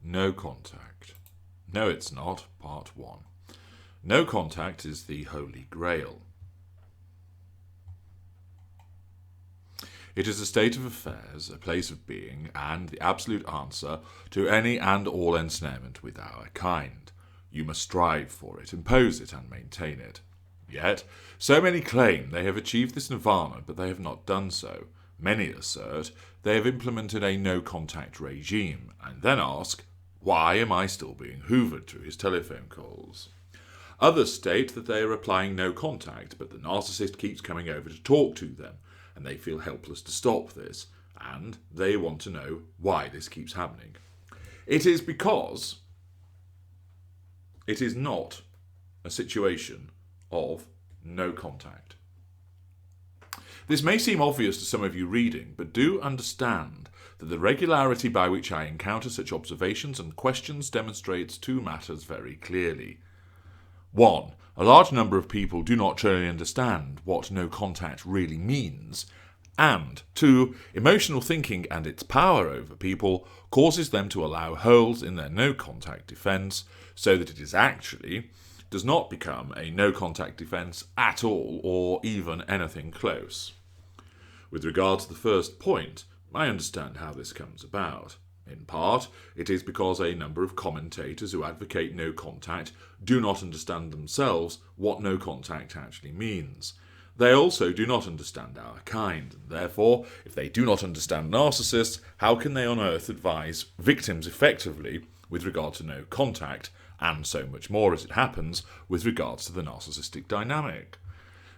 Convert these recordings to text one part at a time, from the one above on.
No contact. No, it's not. Part 1. No contact is the Holy Grail. It is a state of affairs, a place of being, and the absolute answer to any and all ensnarement with our kind. You must strive for it, impose it, and maintain it. Yet, so many claim they have achieved this nirvana, but they have not done so. Many assert they have implemented a no-contact regime, and then ask, why am I still being hoovered to his telephone calls? Others state that they are applying no contact, but the narcissist keeps coming over to talk to them, and they feel helpless to stop this, and they want to know why this keeps happening. It is because it is not a situation of no contact. This may seem obvious to some of you reading, but do understand that the regularity by which I encounter such observations and questions demonstrates two matters very clearly. 1. A large number of people do not truly understand what no contact really means, and 2. Emotional thinking and its power over people causes them to allow holes in their no contact defense, so that it does not become a no contact defense at all, or even anything close. With regard to the first point, I understand how this comes about. In part, it is because a number of commentators who advocate no contact do not understand themselves what no contact actually means. They also do not understand our kind, and therefore, if they do not understand narcissists, how can they on earth advise victims effectively with regard to no contact, and so much more as it happens, with regards to the narcissistic dynamic?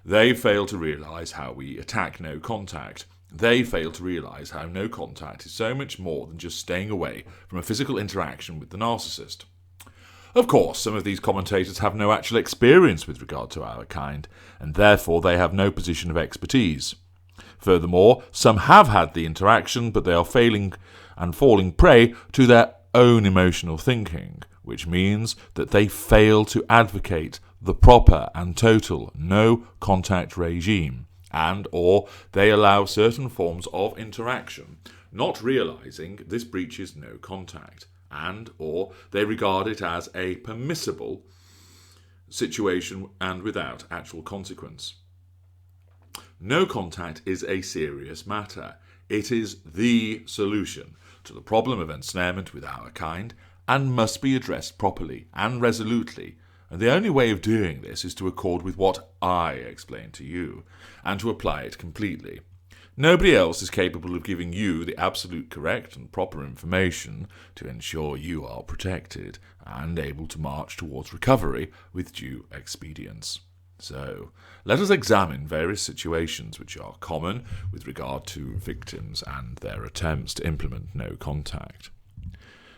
They fail to realise how we attack no contact. They fail to realise how no contact is so much more than just staying away from a physical interaction with the narcissist. Of course, some of these commentators have no actual experience with regard to our kind, and therefore they have no position of expertise. Furthermore, some have had the interaction, but they are failing and falling prey to their own emotional thinking, which means that they fail to advocate the proper and total no-contact regime, and or they allow certain forms of interaction, not realizing this breaches no contact, and or they regard it as a permissible situation and without actual consequence. No contact is a serious matter. It is the solution to the problem of ensnarement with our kind, and must be addressed properly and resolutely. And the only way of doing this is to accord with what I explain to you, and to apply it completely. Nobody else is capable of giving you the absolute correct and proper information to ensure you are protected and able to march towards recovery with due expedience. So, let us examine various situations which are common with regard to victims and their attempts to implement no contact.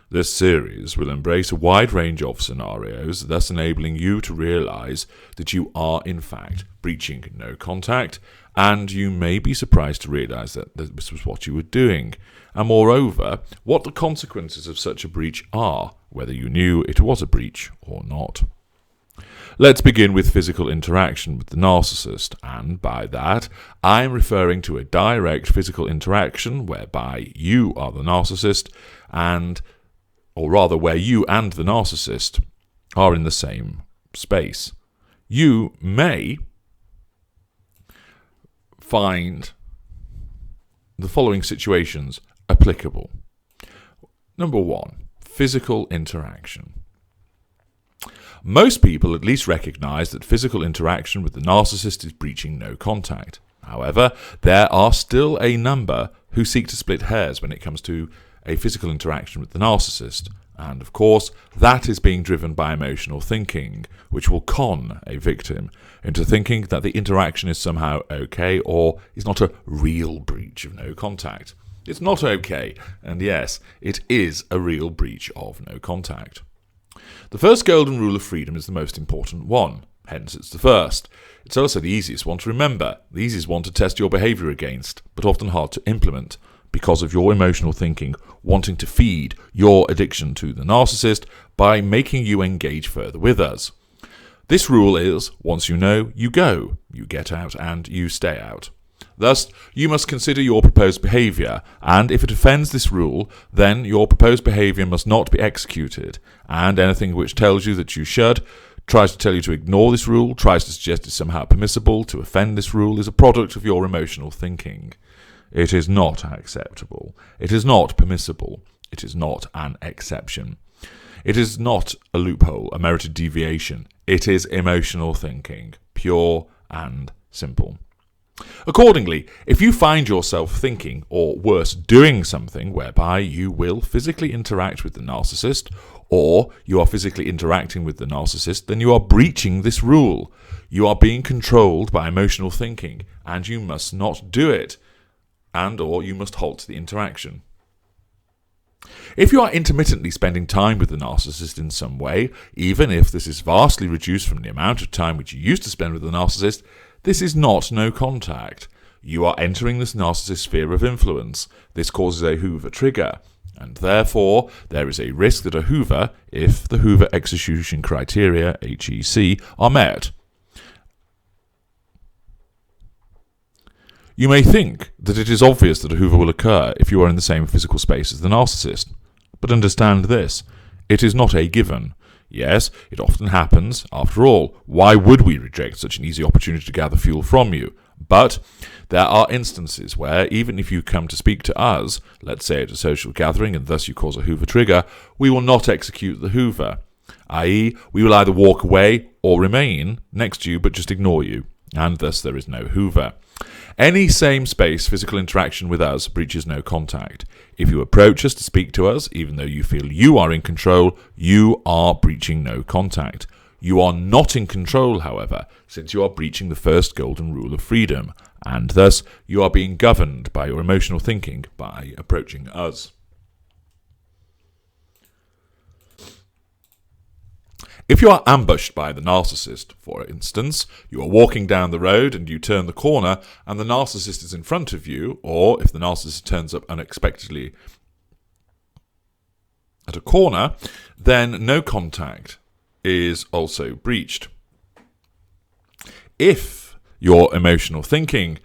This series will embrace a wide range of scenarios, thus enabling you to realize that you are, in fact, breaching no contact, and you may be surprised to realize that this was what you were doing, and moreover, what the consequences of such a breach are, whether you knew it was a breach or not. Let's begin with physical interaction with the narcissist, and by that, I am referring to a direct physical interaction whereby you are the narcissist, or rather where you and the narcissist are in the same space. You may find the following situations applicable. Number 1, physical interaction. Most people at least recognize that physical interaction with the narcissist is breaching no contact. However, there are still a number who seek to split hairs when it comes to a physical interaction with the narcissist, and of course that is being driven by emotional thinking, which will con a victim into thinking that the interaction is somehow okay or is not a real breach of no contact. It's not okay, and yes, it is a real breach of no contact. The first golden rule of freedom is the most important one, hence it's the first. It's also the easiest one to remember, the easiest one to test your behaviour against, but often hard to implement, because of your emotional thinking wanting to feed your addiction to the narcissist by making you engage further with us. This rule is, once you know, you go, you get out and you stay out. Thus, you must consider your proposed behaviour, and if it offends this rule, then your proposed behaviour must not be executed, and anything which tells you that you should, tries to tell you to ignore this rule, tries to suggest it's somehow permissible to offend this rule, is a product of your emotional thinking. It is not acceptable. It is not permissible. It is not an exception. It is not a loophole, a merited deviation. It is emotional thinking, pure and simple. Accordingly, if you find yourself thinking, or worse, doing something whereby you will physically interact with the narcissist, or you are physically interacting with the narcissist, then you are breaching this rule. You are being controlled by emotional thinking, and you must not do it, and or you must halt the interaction. If you are intermittently spending time with the narcissist in some way, even if this is vastly reduced from the amount of time which you used to spend with the narcissist, this is not no contact. You are entering this narcissist sphere of influence. This causes a Hoover trigger, and therefore there is a risk that a Hoover, if the Hoover execution criteria, HEC, are met. You may think that it is obvious that a Hoover will occur if you are in the same physical space as the narcissist, but understand this, it is not a given. Yes, it often happens. After all, why would we reject such an easy opportunity to gather fuel from you? But there are instances where, even if you come to speak to us, let's say at a social gathering, and thus you cause a Hoover trigger, we will not execute the Hoover, i.e., we will either walk away or remain next to you but just ignore you, and thus there is no Hoover. Any same-space physical interaction with us breaches no contact. If you approach us to speak to us, even though you feel you are in control, you are breaching no contact. You are not in control, however, since you are breaching the first golden rule of freedom, and thus you are being governed by your emotional thinking by approaching us. If you are ambushed by the narcissist, for instance, you are walking down the road and you turn the corner and the narcissist is in front of you, or if the narcissist turns up unexpectedly at a corner, then no contact is also breached. If your emotional thinking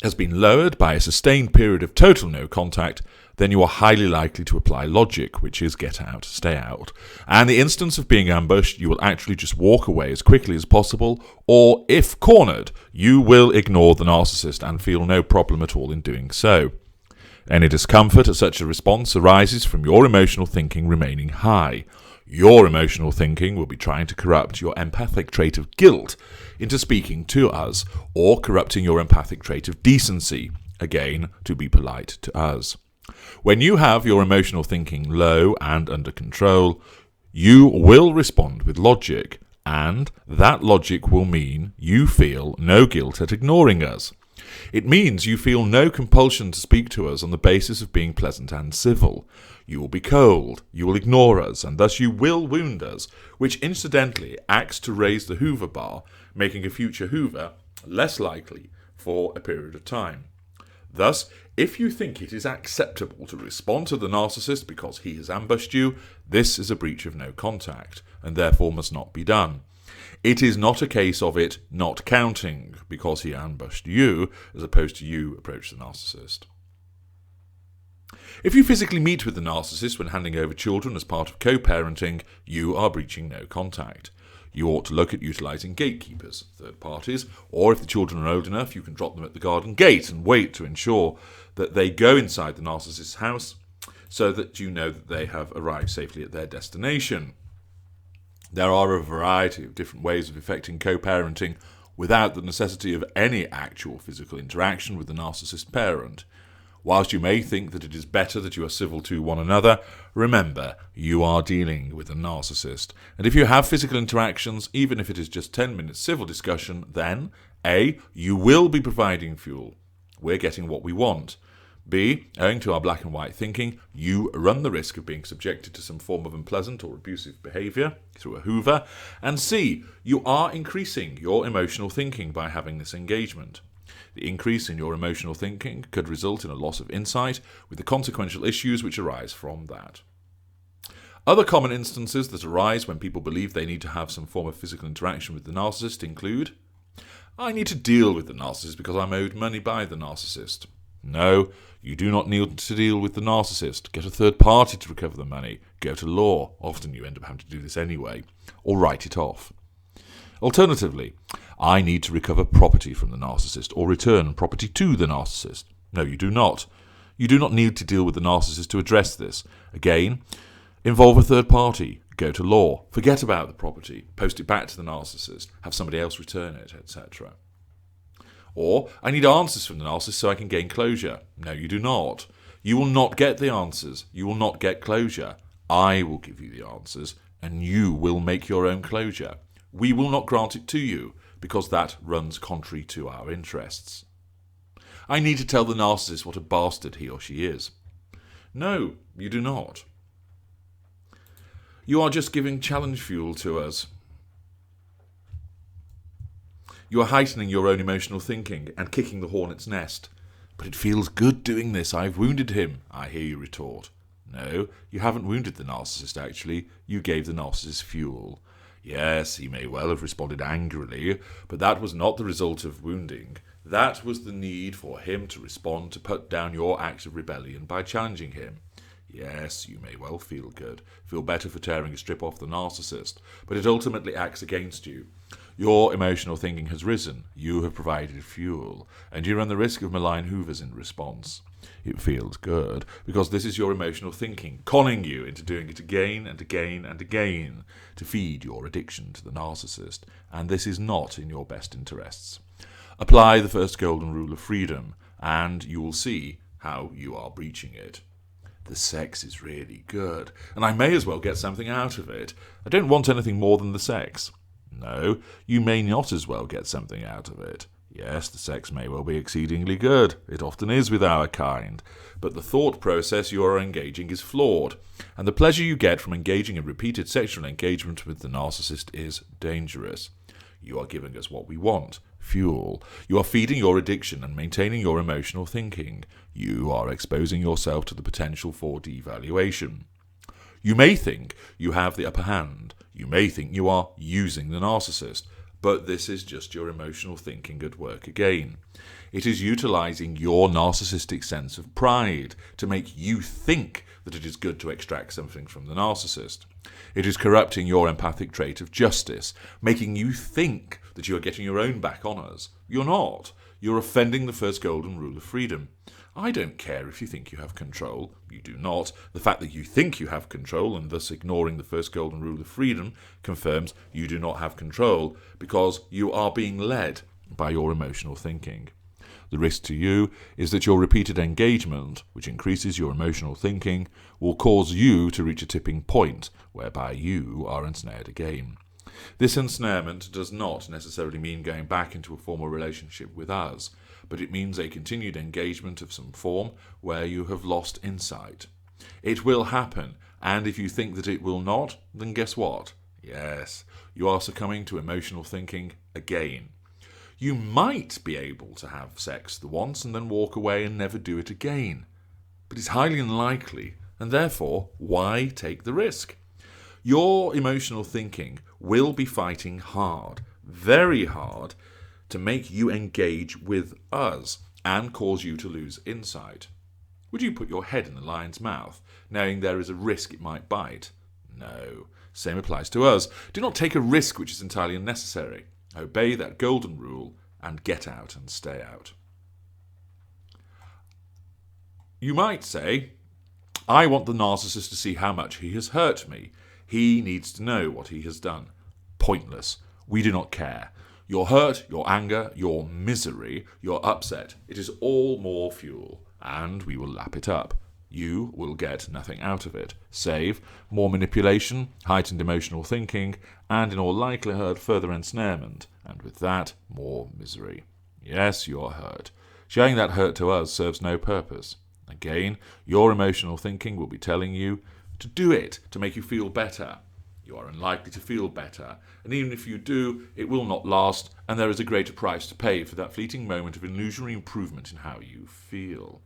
has been lowered by a sustained period of total no contact, then you are highly likely to apply logic, which is get out, stay out. And the instance of being ambushed, you will actually just walk away as quickly as possible, or if cornered, you will ignore the narcissist and feel no problem at all in doing so. Any discomfort at such a response arises from your emotional thinking remaining high. Your emotional thinking will be trying to corrupt your empathic trait of guilt into speaking to us, or corrupting your empathic trait of decency, again, to be polite to us. When you have your emotional thinking low and under control, you will respond with logic, and that logic will mean you feel no guilt at ignoring us. It means you feel no compulsion to speak to us on the basis of being pleasant and civil. You will be cold, you will ignore us, and thus you will wound us, which incidentally acts to raise the Hoover bar, making a future Hoover less likely for a period of time. Thus, if you think it is acceptable to respond to the narcissist because he has ambushed you, this is a breach of no contact, and therefore must not be done. It is not a case of it not counting because he ambushed you, as opposed to you approach the narcissist. If you physically meet with the narcissist when handing over children as part of co-parenting, you are breaching no contact. You ought to look at utilising gatekeepers, third parties, or if the children are old enough, you can drop them at the garden gate and wait to ensure that they go inside the narcissist's house so that you know that they have arrived safely at their destination. There are a variety of different ways of effecting co-parenting without the necessity of any actual physical interaction with the narcissist parent. Whilst you may think that it is better that you are civil to one another, remember, you are dealing with a narcissist. And if you have physical interactions, even if it is just 10 minutes civil discussion, then A, you will be providing fuel. We're getting what we want. B, owing to our black and white thinking, you run the risk of being subjected to some form of unpleasant or abusive behaviour through a Hoover. And C, you are increasing your emotional thinking by having this engagement. The increase in your emotional thinking could result in a loss of insight, with the consequential issues which arise from that. Other common instances that arise when people believe they need to have some form of physical interaction with the narcissist include I need to deal with the narcissist because I'm owed money by the narcissist. No, you do not need to deal with the narcissist. Get a third party to recover the money. Go to law. Often you end up having to do this anyway. Or write it off. Alternatively, I need to recover property from the narcissist or return property to the narcissist. No, you do not. You do not need to deal with the narcissist to address this. Again, involve a third party. Go to law. Forget about the property. Post it back to the narcissist. Have somebody else return it, etc. Or, I need answers from the narcissist so I can gain closure. No, you do not. You will not get the answers. You will not get closure. I will give you the answers, and you will make your own closure. We will not grant it to you, because that runs contrary to our interests. I need to tell the narcissist what a bastard he or she is. No, you do not. You are just giving challenge fuel to us. You are heightening your own emotional thinking and kicking the hornet's nest. But it feels good doing this. I've wounded him, I hear you retort. No, you haven't wounded the narcissist, actually. You gave the narcissist fuel. Yes, he may well have responded angrily, but that was not the result of wounding. That was the need for him to respond to put down your act of rebellion by challenging him. Yes, you may well feel good, feel better for tearing a strip off the narcissist, but it ultimately acts against you. Your emotional thinking has risen, you have provided fuel, and you run the risk of malign hoovers in response. It feels good, because this is your emotional thinking, conning you into doing it again and again and again to feed your addiction to the narcissist, and this is not in your best interests. Apply the first golden rule of freedom, and you will see how you are breaching it. The sex is really good, and I may as well get something out of it. I don't want anything more than the sex. No, you may not as well get something out of it. Yes, the sex may well be exceedingly good. It often is with our kind. But the thought process you are engaging is flawed, and the pleasure you get from engaging in repeated sexual engagement with the narcissist is dangerous. You are giving us what we want, fuel. You are feeding your addiction and maintaining your emotional thinking. You are exposing yourself to the potential for devaluation. You may think you have the upper hand. You may think you are using the narcissist. But this is just your emotional thinking at work again. It is utilizing your narcissistic sense of pride to make you think that it is good to extract something from the narcissist. It is corrupting your empathic trait of justice, making you think that you are getting your own back on us. You're not. You're offending the first golden rule of freedom. I don't care if you think you have control. You do not. The fact that you think you have control and thus ignoring the first golden rule of freedom confirms you do not have control because you are being led by your emotional thinking. The risk to you is that your repeated engagement, which increases your emotional thinking, will cause you to reach a tipping point whereby you are ensnared again. This ensnarement does not necessarily mean going back into a formal relationship with us, but it means a continued engagement of some form where you have lost insight. It will happen, and if you think that it will not, then guess what? Yes, you are succumbing to emotional thinking again. You might be able to have sex the once and then walk away and never do it again, but it's highly unlikely, and therefore, why take the risk? Your emotional thinking will be fighting hard, very hard, to make you engage with us and cause you to lose insight. Would you put your head in the lion's mouth, knowing there is a risk it might bite? No. Same applies to us. Do not take a risk which is entirely unnecessary. Obey that golden rule and get out and stay out. You might say, I want the narcissist to see how much he has hurt me. He needs to know what he has done. Pointless. We do not care. Your hurt, your anger, your misery, your upset, it is all more fuel, and we will lap it up. You will get nothing out of it, save more manipulation, heightened emotional thinking, and in all likelihood further ensnarement, and with that, more misery. Yes, you are hurt. Showing that hurt to us serves no purpose. Again, your emotional thinking will be telling you to do it, to make you feel better. You are unlikely to feel better, and even if you do, it will not last, and there is a greater price to pay for that fleeting moment of illusory improvement in how you feel.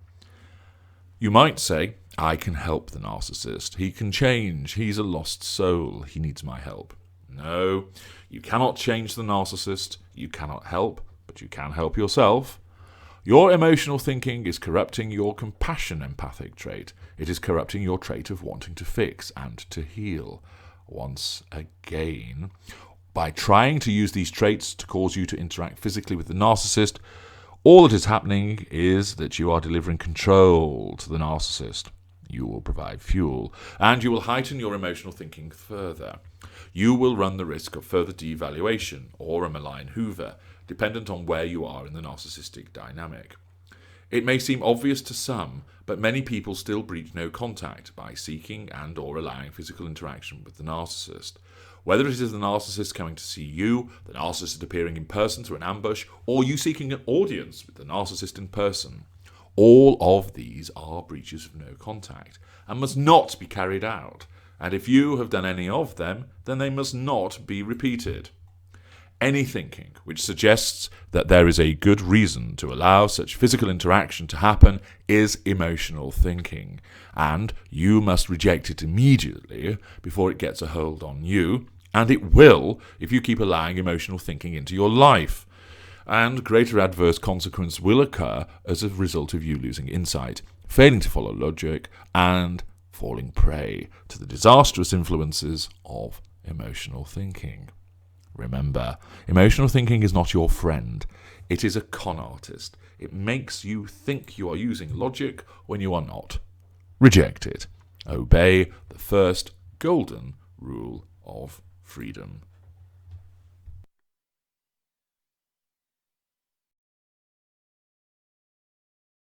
You might say, I can help the narcissist. He can change. He's a lost soul. He needs my help. No, you cannot change the narcissist. You cannot help, but you can help yourself. Your emotional thinking is corrupting your compassion empathic trait. It is corrupting your trait of wanting to fix and to heal. Once again, by trying to use these traits to cause you to interact physically with the narcissist, all that is happening is that you are delivering control to the narcissist. You will provide fuel, and you will heighten your emotional thinking further. You will run the risk of further devaluation or a malign Hoover, dependent on where you are in the narcissistic dynamic. It may seem obvious to some, but many people still breach no contact by seeking and or allowing physical interaction with the narcissist. Whether it is the narcissist coming to see you, the narcissist appearing in person through an ambush, or you seeking an audience with the narcissist in person, all of these are breaches of no contact and must not be carried out. And if you have done any of them, then they must not be repeated. Any thinking which suggests that there is a good reason to allow such physical interaction to happen is emotional thinking, and you must reject it immediately before it gets a hold on you, and it will if you keep allowing emotional thinking into your life. And greater adverse consequence will occur as a result of you losing insight, failing to follow logic, and falling prey to the disastrous influences of emotional thinking. Remember, emotional thinking is not your friend. It is a con artist. It makes you think you are using logic when you are not. Reject it. Obey the first golden rule of freedom.